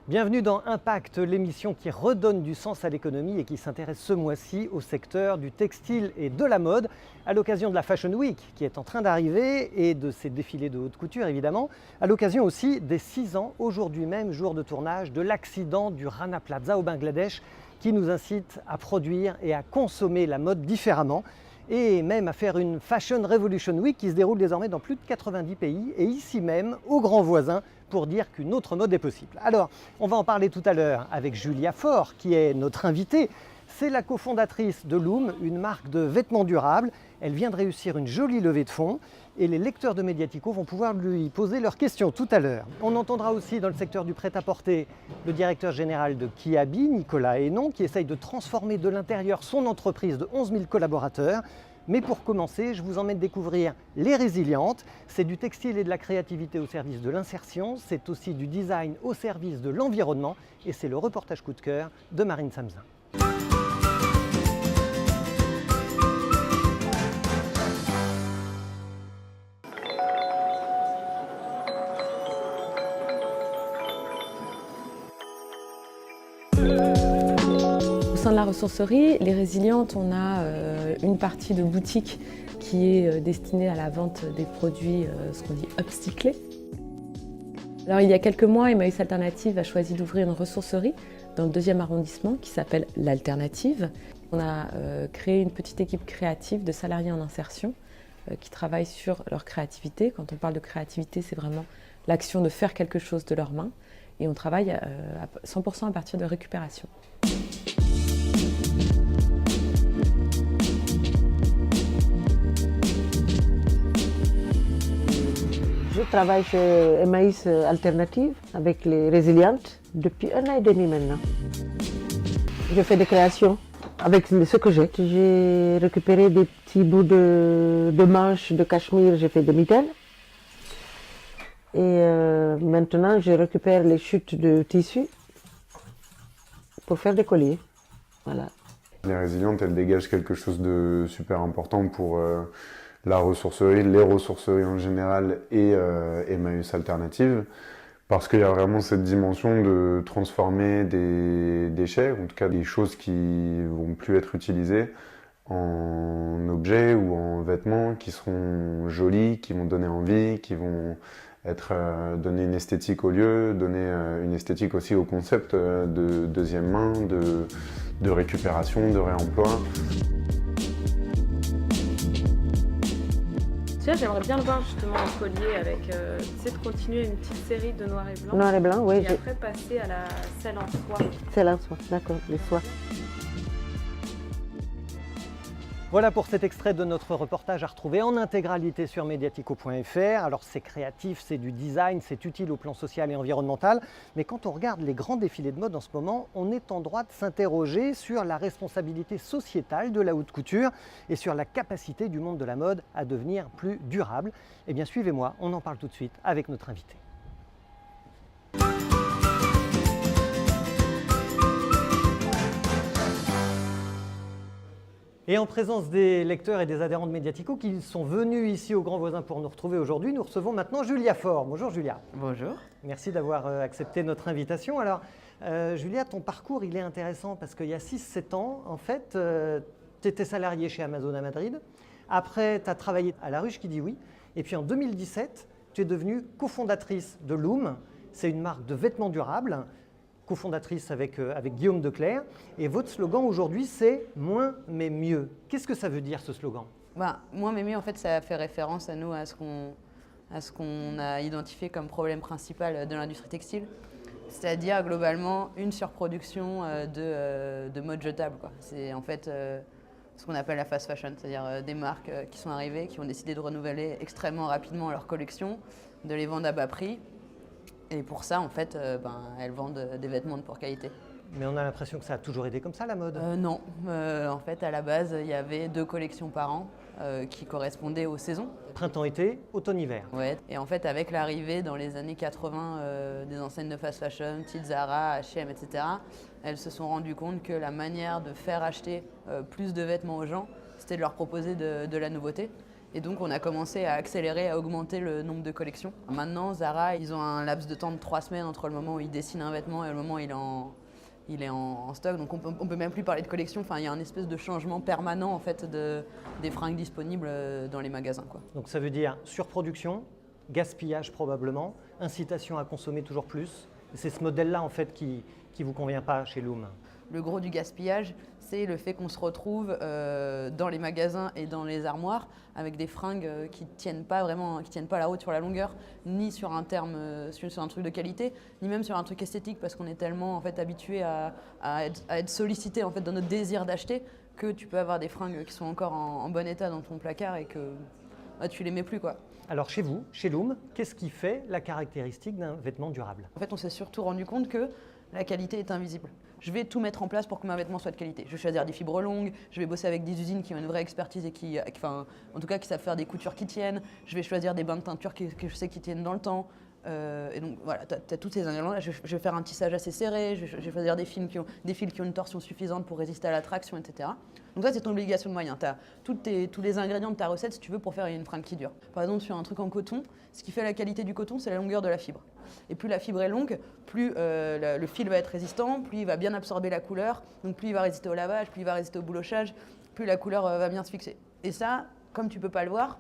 Bienvenue dans Impact, l'émission qui redonne du sens à l'économie et qui s'intéresse ce mois-ci au secteur du textile et de la mode, à l'occasion de la Fashion Week qui est en train d'arriver et de ses défilés de haute couture évidemment, à l'occasion aussi des 6 ans, aujourd'hui même, jour de tournage, de l'accident du Rana Plaza au Bangladesh qui nous incite à produire et à consommer la mode différemment et même à faire une Fashion Revolution Week qui se déroule désormais dans plus de 90 pays et ici même, aux grands voisins, pour dire qu'une autre mode est possible. Alors, on va en parler tout à l'heure avec Julia Faure, qui est notre invitée. C'est la cofondatrice de Loom, une marque de vêtements durables. Elle vient de réussir une jolie levée de fonds et les lecteurs de Mediatico vont pouvoir lui poser leurs questions tout à l'heure. On entendra aussi dans le secteur du prêt-à-porter le directeur général de Kiabi, Nicolas Hénon, qui essaye de transformer de l'intérieur son entreprise de 11 000 collaborateurs. Mais pour commencer, je vous emmène découvrir Les Résilientes. C'est du textile et de la créativité au service de l'insertion. C'est aussi du design au service de l'environnement. Et c'est le reportage coup de cœur de Marine Samzin. Au sein de la ressourcerie, Les Résilientes, on a une partie de boutique qui est destinée à la vente des produits, ce qu'on dit upcyclés. Alors il y a quelques mois, Emmaüs Alternative a choisi d'ouvrir une ressourcerie dans le 2e arrondissement qui s'appelle l'Alternative. On a créé une petite équipe créative de salariés en insertion qui travaillent sur leur créativité. Quand on parle de créativité, c'est vraiment l'action de faire quelque chose de leurs mains. Et on travaille à 100% à partir de récupération. Je travaille chez Emmaüs Alternative avec les Résilientes depuis 1 an et demi maintenant. Je fais des créations avec ce que j'ai. J'ai récupéré des petits bouts de manches de cachemire, j'ai fait des mitaines. Et maintenant, je récupère les chutes de tissu pour faire des colliers. Voilà. Les Résilientes, elles dégagent quelque chose de super important pour la ressourcerie, les ressourceries en général et Emmaüs Alternative, parce qu'il y a vraiment cette dimension de transformer des déchets, en tout cas des choses qui vont plus être utilisées, en objets ou en vêtements qui seront jolis, qui vont donner envie, qui vont donner une esthétique au lieu, donner une esthétique aussi au concept de deuxième main, de récupération, de réemploi. Tu vois, j'aimerais bien le voir justement en collier avec, tu sais, de continuer une petite série de noir et blanc. Noir et blanc, oui. Et après passer à la selle en soie. C'est en soie, d'accord, les soies. Voilà pour cet extrait de notre reportage à retrouver en intégralité sur mediatico.fr. Alors c'est créatif, c'est du design, c'est utile au plan social et environnemental. Mais quand on regarde les grands défilés de mode en ce moment, on est en droit de s'interroger sur la responsabilité sociétale de la haute couture et sur la capacité du monde de la mode à devenir plus durable. Eh bien suivez-moi, on en parle tout de suite avec notre invité. Et en présence des lecteurs et des adhérents de Mediatico qui sont venus ici au Grand Voisin pour nous retrouver aujourd'hui, nous recevons maintenant Julia Faure. Bonjour Julia. Bonjour. Merci d'avoir accepté notre invitation. Alors Julia, ton parcours il est intéressant parce qu'il y a 6-7 ans, en fait, tu étais salariée chez Amazon à Madrid. Après, tu as travaillé à La Ruche qui dit oui. Et puis en 2017, tu es devenue cofondatrice de Loom. C'est une marque de vêtements durables, cofondatrice avec Guillaume Declercq. Et votre slogan aujourd'hui, c'est « Moins mais mieux ». Qu'est-ce que ça veut dire ce slogan ? Moins mais mieux, en fait, ça fait référence à nous, à ce qu'on a identifié comme problème principal de l'industrie textile. C'est-à-dire, globalement, une surproduction de mode jetable, quoi. C'est en fait ce qu'on appelle la fast fashion, c'est-à-dire des marques qui sont arrivées, qui ont décidé de renouveler extrêmement rapidement leur collection, de les vendre à bas prix. Et pour ça, en fait, elles vendent des vêtements de poor qualité. Mais on a l'impression que ça a toujours été comme ça, la mode. Non. En fait, à la base, il y avait 2 collections par an qui correspondaient aux saisons. Printemps-été, automne-hiver. Ouais. Et en fait, avec l'arrivée dans les années 80 des enseignes de fast fashion, type Zara, H&M, etc., elles se sont rendues compte que la manière de faire acheter plus de vêtements aux gens, c'était de leur proposer de la nouveauté. Et donc on a commencé à accélérer, à augmenter le nombre de collections. Maintenant, Zara, ils ont un laps de temps de 3 semaines entre le moment où ils dessinent un vêtement et le moment où il est en stock. Donc on peut même plus parler de collection. Enfin, il y a un espèce de changement permanent en fait, des fringues disponibles dans les magasins, quoi. Donc ça veut dire surproduction, gaspillage probablement, incitation à consommer toujours plus. C'est ce modèle-là en fait qui vous convient pas chez Loom. Le gros du gaspillage, c'est le fait qu'on se retrouve dans les magasins et dans les armoires avec des fringues qui tiennent pas la route sur la longueur, ni sur un sur un truc de qualité, ni même sur un truc esthétique, parce qu'on est tellement en fait habitué à être sollicité en fait dans notre désir d'acheter que tu peux avoir des fringues qui sont encore en bon état dans ton placard et que tu les mets plus, quoi. Alors chez vous, chez Loom, qu'est-ce qui fait la caractéristique d'un vêtement durable? En fait, on s'est surtout rendu compte que la qualité est invisible. Je vais tout mettre en place pour que ma vêtement soit de qualité. Je vais choisir des fibres longues, je vais bosser avec des usines qui ont une vraie expertise et en tout cas qui savent faire des coutures qui tiennent. Je vais choisir des bains de teinture que je sais qui tiennent dans le temps. Et donc voilà, tu as tous ces ingrédients-là. Je vais faire un tissage assez serré, je vais choisir des fils qui ont une torsion suffisante pour résister à la traction, etc. Donc ça, c'est ton obligation de moyen. Tu as tous les ingrédients de ta recette, si tu veux, pour faire une fringue qui dure. Par exemple, sur un truc en coton, ce qui fait la qualité du coton, c'est la longueur de la fibre. Et plus la fibre est longue, plus le fil va être résistant, plus il va bien absorber la couleur, donc plus il va résister au lavage, plus il va résister au boulochage, plus la couleur va bien se fixer. Et ça, comme tu peux pas le voir,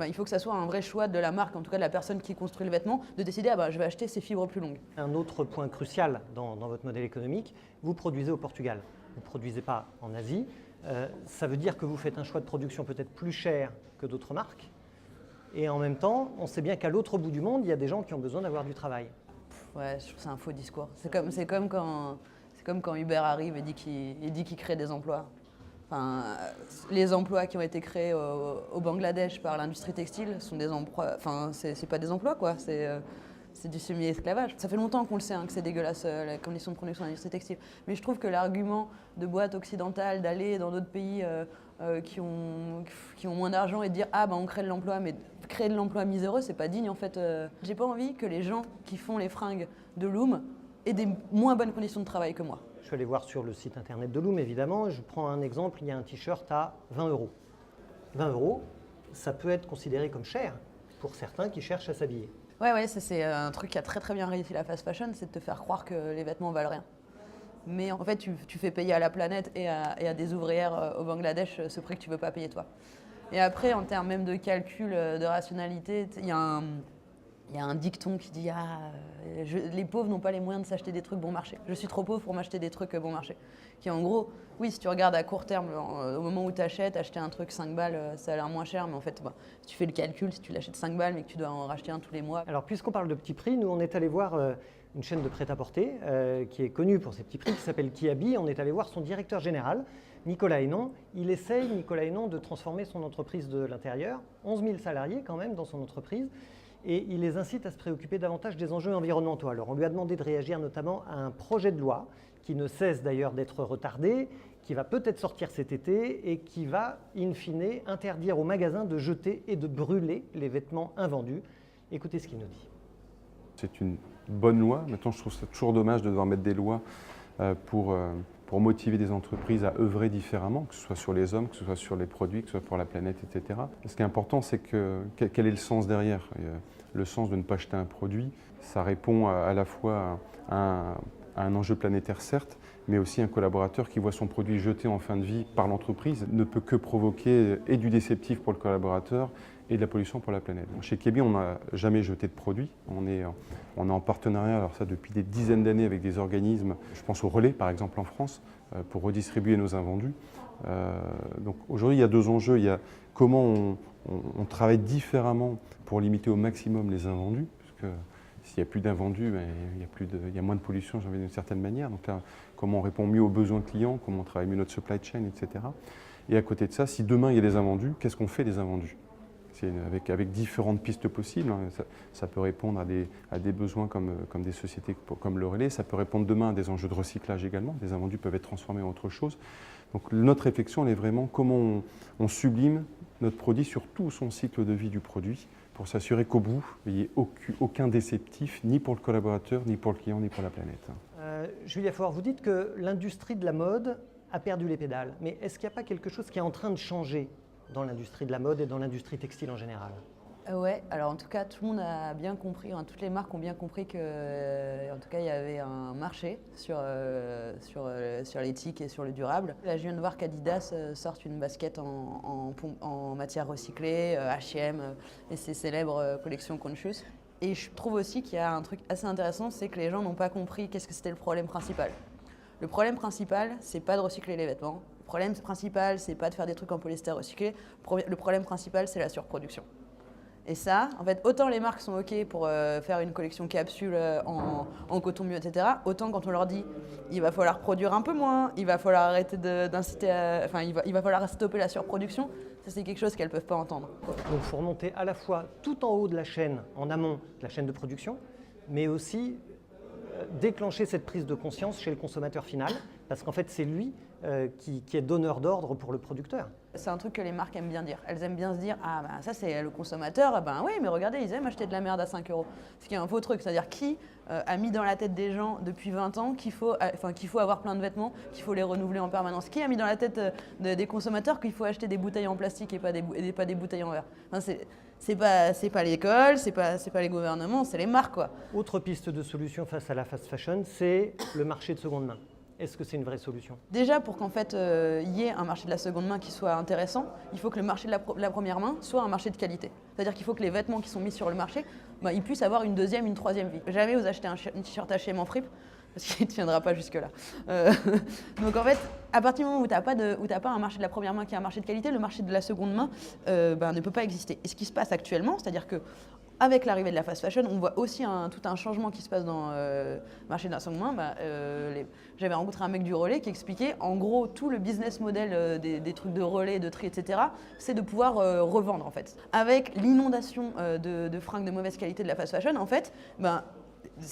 il faut que ça soit un vrai choix de la marque, en tout cas de la personne qui construit le vêtement, de décider je vais acheter ces fibres plus longues. Un autre point crucial dans votre modèle économique, vous produisez au Portugal. Vous ne produisez pas en Asie. Ça veut dire que vous faites un choix de production peut-être plus cher que d'autres marques. Et en même temps, on sait bien qu'à l'autre bout du monde, il y a des gens qui ont besoin d'avoir du travail. Ouais, je trouve que c'est un faux discours. C'est comme quand Uber arrive et dit qu'il crée des emplois. Enfin, les emplois qui ont été créés au Bangladesh par l'industrie textile sont des emplois. Enfin, c'est pas des emplois, quoi. C'est du semi-esclavage. Ça fait longtemps qu'on le sait, que c'est dégueulasse la condition de production de l'industrie textile. Mais je trouve que l'argument de boîtes occidentales d'aller dans d'autres pays qui ont moins d'argent et de dire on crée de l'emploi, mais créer de l'emploi miséreux, c'est pas digne en fait. J'ai pas envie que les gens qui font les fringues de Loom aient des moins bonnes conditions de travail que moi. Je suis allé voir sur le site internet de Loom, évidemment. Je prends un exemple, il y a un t-shirt à 20 €. 20 €, ça peut être considéré comme cher pour certains qui cherchent à s'habiller. Ouais, ça c'est un truc qui a très très bien réussi la fast fashion, c'est de te faire croire que les vêtements valent rien. Mais en fait, tu fais payer à la planète et à des ouvrières au Bangladesh ce prix que tu ne veux pas payer toi. Et après, en termes même de calcul, de rationalité, il y a un dicton qui dit les pauvres n'ont pas les moyens de s'acheter des trucs bon marché. Je suis trop pauvre pour m'acheter des trucs bon marché. Qui en gros, oui, si tu regardes à court terme, au moment où tu achètes, acheter un truc 5 balles, ça a l'air moins cher, mais en fait, si tu fais le calcul, si tu l'achètes 5 balles mais que tu dois en racheter un tous les mois. Alors, puisqu'on parle de petits prix, nous, on est allé voir une chaîne de prêt-à-porter qui est connue pour ses petits prix, qui s'appelle Kiabi. On est allé voir son directeur général, Nicolas Hénon. Il essaye, Nicolas Hénon, de transformer son entreprise de l'intérieur. 11 000 salariés quand même dans son entreprise. Et il les incite à se préoccuper davantage des enjeux environnementaux. Alors on lui a demandé de réagir notamment à un projet de loi qui ne cesse d'ailleurs d'être retardé, qui va peut-être sortir cet été et qui va, in fine, interdire aux magasins de jeter et de brûler les vêtements invendus. Écoutez ce qu'il nous dit. C'est une bonne loi. Maintenant, je trouve ça toujours dommage de devoir mettre des lois pour motiver des entreprises à œuvrer différemment, que ce soit sur les hommes, que ce soit sur les produits, que ce soit pour la planète, etc. Ce qui est important, c'est quel est le sens derrière. Le sens de ne pas acheter un produit, ça répond à la fois à un enjeu planétaire, certes, mais aussi un collaborateur qui voit son produit jeté en fin de vie par l'entreprise ne peut que provoquer et du déceptif pour le collaborateur et de la pollution pour la planète. Chez Kiabi, on n'a jamais jeté de produit. On est en partenariat, alors ça depuis des dizaines d'années, avec des organismes, je pense au Relais par exemple en France, pour redistribuer nos invendus. Donc aujourd'hui, il y a deux enjeux. Il y a comment on travaille différemment pour limiter au maximum les invendus, parce que s'il n'y a plus d'invendus, il y a moins de pollution, j'ai envie d'une certaine manière. Donc là, comment on répond mieux aux besoins clients, comment on travaille mieux notre supply chain, etc. Et à côté de ça, si demain il y a des invendus, qu'est-ce qu'on fait des invendus ? C'est avec différentes pistes possibles. Ça peut répondre à des besoins comme des sociétés comme le Relais. Ça peut répondre demain à des enjeux de recyclage également. Des invendus peuvent être transformés en autre chose. Donc notre réflexion, elle est vraiment comment on sublime notre produit sur tout son cycle de vie du produit pour s'assurer qu'au bout, il n'y ait aucun déceptif, ni pour le collaborateur, ni pour le client, ni pour la planète. Julia Faure, vous dites que l'industrie de la mode a perdu les pédales. Mais est-ce qu'il n'y a pas quelque chose qui est en train de changer dans l'industrie de la mode et dans l'industrie textile en général? Ouais, alors en tout cas, tout le monde a bien compris, toutes les marques ont bien compris que, en tout cas, il y avait un marché sur l'éthique et sur le durable. Là, je viens de voir qu'Adidas sort une basket en matière recyclée, H&M et ses célèbres collections Conscious. Et je trouve aussi qu'il y a un truc assez intéressant, c'est que les gens n'ont pas compris qu'est-ce que c'était le problème principal. Le problème principal, c'est pas de recycler les vêtements. Le problème principal, c'est pas de faire des trucs en polyester recyclé. Le problème principal, c'est la surproduction. Et ça, en fait, autant les marques sont OK pour faire une collection capsule en coton mieux, etc., autant quand on leur dit il va falloir produire un peu moins, il va falloir arrêter d'inciter il va falloir stopper la surproduction, ça c'est quelque chose qu'elles ne peuvent pas entendre. Donc il faut remonter à la fois tout en haut de la chaîne, en amont de la chaîne de production, mais aussi déclencher cette prise de conscience chez le consommateur final, parce qu'en fait c'est lui qui est donneur d'ordre pour le producteur. C'est un truc que les marques aiment bien dire. Elles aiment bien se dire ah ben ça c'est le consommateur, ben oui mais regardez ils aiment acheter de la merde à 5 €. Ce qui est un faux truc, c'est-à-dire qui a mis dans la tête des gens depuis 20 ans qu'il faut avoir plein de vêtements, qu'il faut les renouveler en permanence. Qui a mis dans la tête des consommateurs qu'il faut acheter des bouteilles en plastique et pas des bouteilles en verre. C'est pas l'école, c'est pas les gouvernements, c'est les marques quoi. Autre piste de solution face à la fast fashion, c'est le marché de seconde main. Est-ce que c'est une vraie solution? Déjà, pour qu'en fait y ait un marché de la seconde main qui soit intéressant, il faut que le marché de la première main soit un marché de qualité. C'est-à-dire qu'il faut que les vêtements qui sont mis sur le marché, ils puissent avoir une deuxième, une troisième vie. Jamais vous achetez un t-shirt H&M en fripe, parce qu'il ne tiendra pas jusque-là. Donc en fait, à partir du moment où tu n'as pas un marché de la première main qui est un marché de qualité, le marché de la seconde main ne peut pas exister. Et ce qui se passe actuellement, c'est-à-dire que avec l'arrivée de la fast fashion, on voit aussi tout un changement qui se passe dans le marché de la seconde main. J'avais rencontré un mec du relais qui expliquait, en gros, tout le business model des trucs de relais, de tri, etc., c'est de pouvoir revendre, en fait. Avec l'inondation de fringues de mauvaise qualité de la fast fashion, en fait,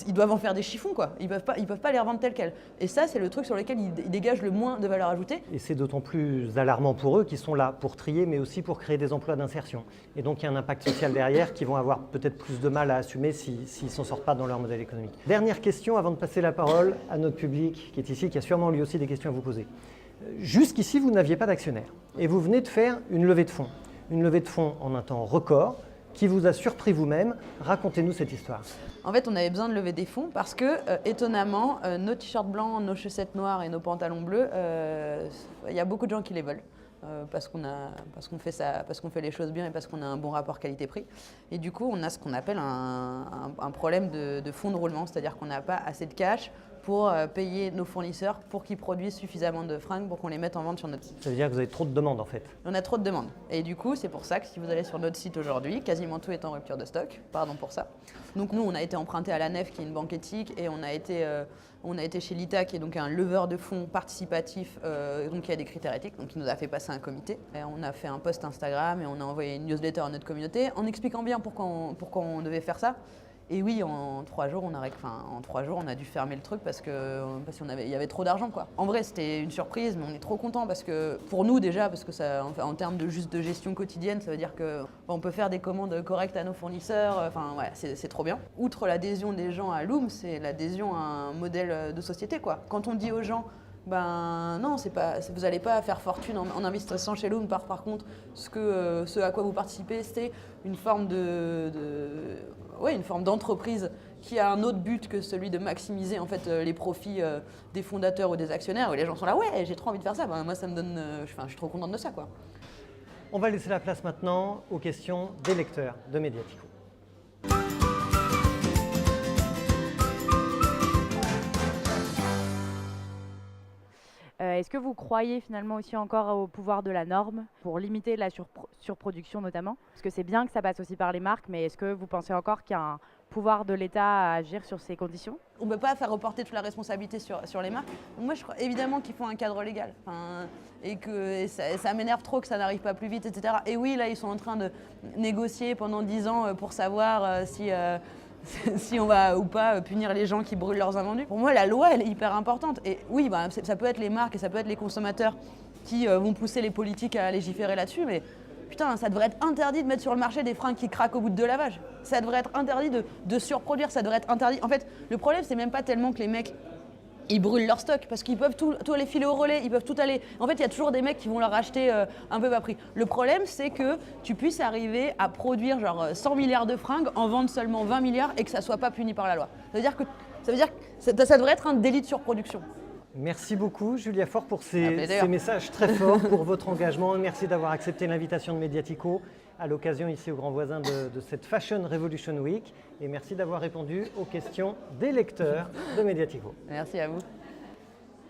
ils doivent en faire des chiffons, quoi. Ils peuvent pas les revendre tels quels. Et ça, c'est le truc sur lequel ils dégagent le moins de valeur ajoutée. Et c'est d'autant plus alarmant pour eux qui sont là pour trier, mais aussi pour créer des emplois d'insertion. Et donc il y a un impact social derrière qui vont avoir peut-être plus de mal à assumer s'ils ne s'en sortent pas dans leur modèle économique. Dernière question avant de passer la parole à notre public qui est ici, qui a sûrement lui aussi des questions à vous poser. Jusqu'ici, vous n'aviez pas d'actionnaire et vous venez de faire une levée de fonds. Une levée de fonds en un temps record qui vous a surpris vous-même. Racontez-nous cette histoire. En fait, on avait besoin de lever des fonds parce que, étonnamment, nos t-shirts blancs, nos chaussettes noires et nos pantalons bleus, il y a beaucoup de gens qui les veulent. Parce qu'on fait les choses bien et parce qu'on a un bon rapport qualité-prix. Et du coup, on a ce qu'on appelle un problème de fonds de roulement, c'est-à-dire qu'on n'a pas assez de cash pour payer nos fournisseurs pour qu'ils produisent suffisamment de fringues pour qu'on les mette en vente sur notre site. Ça veut dire que vous avez trop de demandes en fait. On a trop de demandes. Et du coup, c'est pour ça que si vous allez sur notre site aujourd'hui, quasiment tout est en rupture de stock. Pardon pour ça. Donc nous, on a été emprunté à la Nef, qui est une banque éthique, et on a été chez l'ITA, qui est donc un leveur de fonds participatif, donc qui a des critères éthiques, donc qui nous a fait passer un comité. Et on a fait un post Instagram et on a envoyé une newsletter à notre communauté en expliquant bien pourquoi on devait faire ça. Et oui, en 3 jours, on a dû fermer le truc parce qu'il y avait trop d'argent, quoi. En vrai, c'était une surprise, mais on est trop contents parce que, pour nous déjà, parce que ça, en termes de gestion quotidienne, ça veut dire qu'on peut faire des commandes correctes à nos fournisseurs. Ouais, c'est trop bien. Outre l'adhésion des gens à Loom, c'est l'adhésion à un modèle de société, quoi. Quand on dit aux gens, non, vous n'allez pas faire fortune en investissant chez Loom. Par contre, ce à quoi vous participez, c'est une forme une forme d'entreprise qui a un autre but que celui de maximiser en fait les profits des fondateurs ou des actionnaires. Et les gens sont là, ouais, j'ai trop envie de faire ça. Moi, ça me donne, je suis trop contente de ça, quoi. On va laisser la place maintenant aux questions des lecteurs de Mediatico. Est-ce que vous croyez finalement aussi encore au pouvoir de la norme pour limiter la surproduction notamment? Parce que c'est bien que ça passe aussi par les marques, mais est-ce que vous pensez encore qu'il y a un pouvoir de l'État à agir sur ces conditions? On ne peut pas faire reporter toute la responsabilité sur les marques. Donc moi, je crois évidemment qu'il faut un cadre légal. Et que ça m'énerve trop que ça n'arrive pas plus vite, etc. Et oui, là, ils sont en train de négocier pendant 10 ans pour savoir si on va ou pas punir les gens qui brûlent leurs invendus. Pour moi, la loi, elle est hyper importante. Et oui, ça peut être les marques et ça peut être les consommateurs qui vont pousser les politiques à légiférer là-dessus, mais putain, ça devrait être interdit de mettre sur le marché des fringues qui craquent au bout de 2 lavages. Ça devrait être interdit de surproduire, ça devrait être interdit. En fait, le problème, c'est même pas tellement que les mecs ils brûlent leur stock parce qu'ils peuvent tout aller filer au relais, ils peuvent tout aller. En fait, il y a toujours des mecs qui vont leur acheter un peu bas prix. Le problème, c'est que tu puisses arriver à produire genre 100 milliards de fringues, en vendre seulement 20 milliards et que ça soit pas puni par la loi. Ça veut dire que ça devrait être un délit de surproduction. Merci beaucoup Julia Faure pour ces plaisir. messages très forts, pour votre engagement. Merci d'avoir accepté l'invitation de Mediatico à l'occasion ici au Grand Voisin de cette Fashion Revolution Week. Et merci d'avoir répondu aux questions des lecteurs de Mediatico. Merci à vous.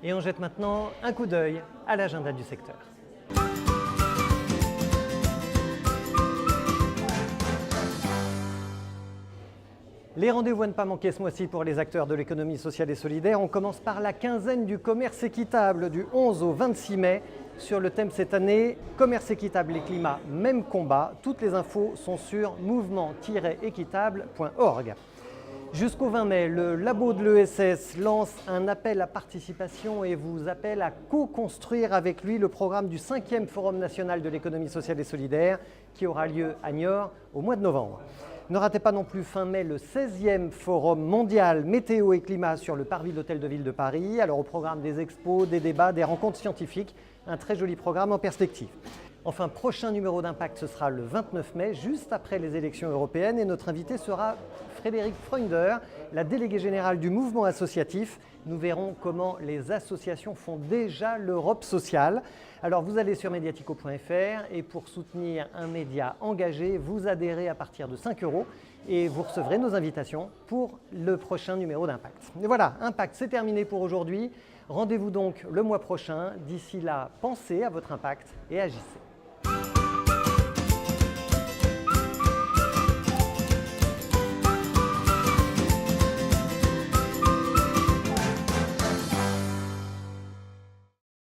Et on jette maintenant un coup d'œil à l'agenda du secteur. Les rendez-vous à ne pas manquer ce mois-ci pour les acteurs de l'économie sociale et solidaire. On commence par la quinzaine du commerce équitable du 11 au 26 mai. Sur le thème cette année, commerce équitable et climat, même combat. Toutes les infos sont sur mouvement-équitable.org. Jusqu'au 20 mai, le labo de l'ESS lance un appel à participation et vous appelle à co-construire avec lui le programme du 5e Forum national de l'économie sociale et solidaire qui aura lieu à Niort au mois de novembre. Ne ratez pas non plus fin mai le 16e Forum mondial météo et climat sur le parvis de l'Hôtel de Ville de Paris. Alors au programme des expos, des débats, des rencontres scientifiques, un très joli programme en perspective. Enfin, prochain numéro d'Impact, ce sera le 29 mai, juste après les élections européennes. Et notre invité sera Frédéric Freunder, la déléguée générale du mouvement associatif. Nous verrons comment les associations font déjà l'Europe sociale. Alors vous allez sur mediatico.fr et pour soutenir un média engagé, vous adhérez à partir de 5 € et vous recevrez nos invitations pour le prochain numéro d'Impact. Et voilà, Impact, c'est terminé pour aujourd'hui. Rendez-vous donc le mois prochain. D'ici là, pensez à votre impact et agissez.